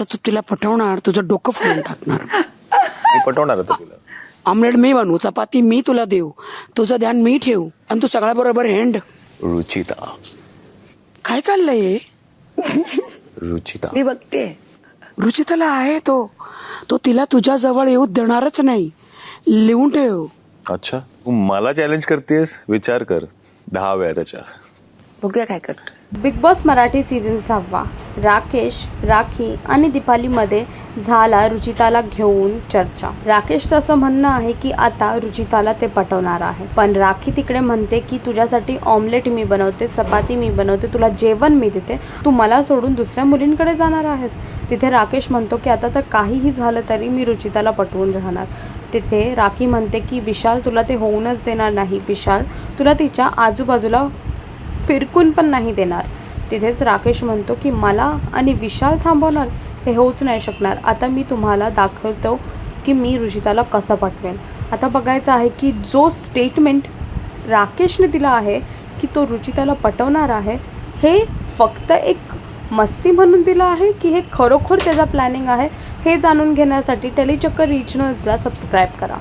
तू तिला पटवणार, तुझं डोकं फोडून टाकणार. मी पटवणार होतो तुला. ऑमलेट मी बनवू, चपाती मी तुला देऊ, तुझं ध्यान मी ठेवू आणि तू सगळ्या बरोबर हेंड. रुचिता. काय चाललंय हे? रुचिता. मी बघते. रुचिताला आहे तो तो तिला तुझ्या जवळ येऊ देणारच नाही. लिहून ठेव. अच्छा, तू मला चॅलेंज करतेस? विचार कर 10 वेळा त्याच्या. बघूया काय करतो. Big boss Marathi season 6. Rakesh, rakhi आणि दीपालीमध्ये झाला रुचिताला घेऊन चर्चा. राकेशचं असं म्हणणं आहे की आता रुचिताला ते पटवणार आहे, पण राखी तिकडे म्हणते की तुझ्यासाठी ऑमलेट मी बनवते, चपाती मी बनवते, तुला जेवण मी देते, तू मला सोडून दुसऱ्या मुलींकडे जाणार आहेस. तिथे राकेश म्हणतो की आता तर काहीही झालं तरी मी रुचिताला पटवून राहणार. तिथे राखी म्हणते की विशाल तुला ते होऊनच देणार नाही, विशाल तुला तिच्या आजूबाजूला फिरकून पण नाही देणार. तिथेच राकेश म्हणतो की मला आणि विशाल थांबवणार हे होऊच नाही शकणार. आता मी तुम्हाला दाखवतो की मी रुचिताला कसं पटवेन. आता बघायचं आहे की जो स्टेटमेंट राकेशने दिला आहे की तो रुचिताला पटवणार आहे, हे फक्त एक मस्ती म्हणून दिलं आहे की हे खरोखर त्याचा प्लॅनिंग आहे. हे जाणून घेण्यासाठी टेलीचक्कर रिजनल्सला सबस्क्राईब करा.